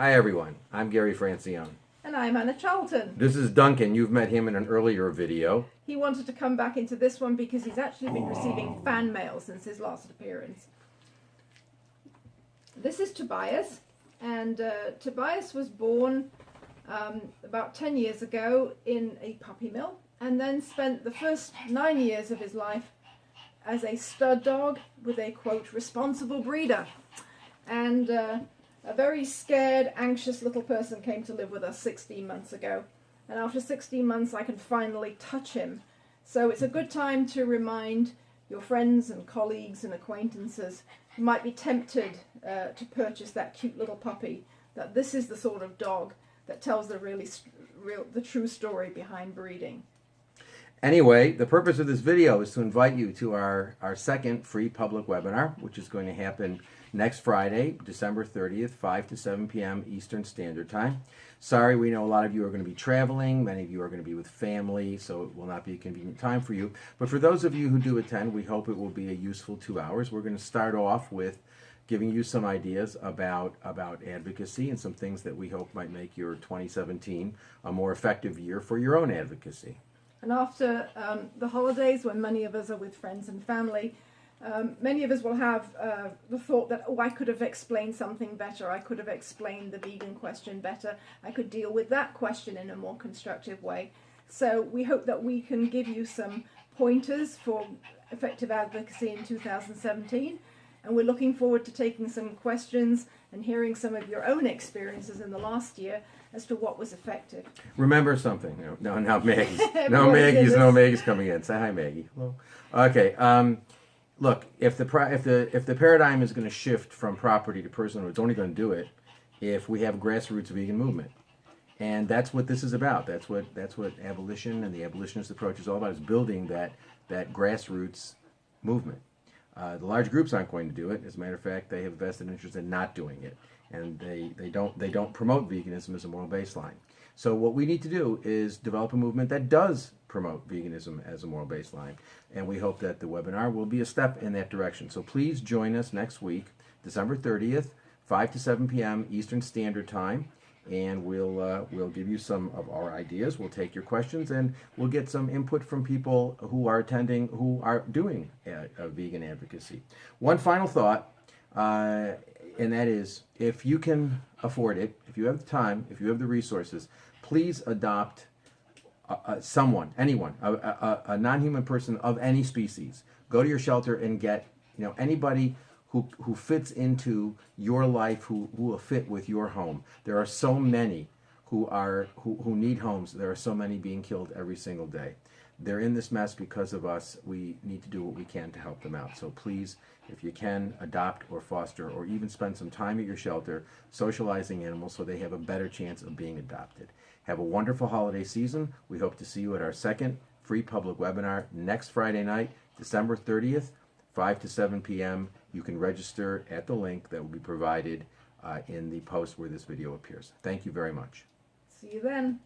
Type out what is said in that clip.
Hi everyone, I'm Gary Francione. And I'm Anna Charlton. This is Duncan. You've met him in an earlier video. He wanted to come back into this one because he's actually been receiving fan mail since his last appearance. This is Tobias, and Tobias was born about 10 years ago in a puppy mill, and then spent the first 9 years of his life as a stud dog with a, quote, responsible breeder. And a very scared, anxious little person came to live with us 16 months ago. And after 16 months, I can finally touch him. So it's a good time to remind your friends and colleagues and acquaintances who might be tempted to purchase that cute little puppy, that this is the sort of dog that tells the true story behind breeding. Anyway, the purpose of this video is to invite you to our second free public webinar, which is going to happen next Friday, December 30th, 5 to 7 p.m. Eastern Standard Time. Sorry, we know a lot of you are going to be traveling. Many of you are going to be with family, so it will not be a convenient time for you. But for those of you who do attend, we hope it will be a useful 2 hours. We're going to start off with giving you some ideas about advocacy and some things that we hope might make your 2017 a more effective year for your own advocacy. And after the holidays, when many of us are with friends and family, many of us will have the thought that, oh, I could have explained something better. I could have explained the vegan question better. I could deal with that question in a more constructive way. So we hope that we can give you some pointers for effective advocacy in 2017. And we're looking forward to taking some questions and hearing some of your own experiences in the last year as to what was effective. Remember something. No, Maggie's. No, Maggie's coming in. Say hi, Maggie. Hello. Okay. Look, if the paradigm is going to shift from property to personhood, it's only going to do it if we have a grassroots vegan movement, and that's what this is about. That's what abolition and the abolitionist approach is all about: is building that grassroots movement. The large groups aren't going to do it. As a matter of fact, they have vested interest in not doing it, and they don't promote veganism as a moral baseline. So what we need to do is develop a movement that does promote veganism as a moral baseline, and we hope that the webinar will be a step in that direction. So please join us next week, December 30th, 5 to 7 p.m. Eastern Standard Time, and we'll give you some of our ideas. We'll take your questions, and we'll get some input from people who are attending, who are doing vegan advocacy. One final thought, and that is, if you can afford it, if you have the time, if you have the resources, please adopt anyone, a non-human person of any species. Go to your shelter and get anybody who fits into your life, who will fit with your home. There are so many who need homes. There are so many being killed every single day. They're in this mess because of us. We need to do what we can to help them out. So please, if you can, adopt or foster or even spend some time at your shelter socializing animals so they have a better chance of being adopted. Have a wonderful holiday season. We hope to see you at our second free public webinar next Friday night, December 30th, 5 to 7 p.m. You can register at the link that will be provided in the post where this video appears. Thank you very much. See you then.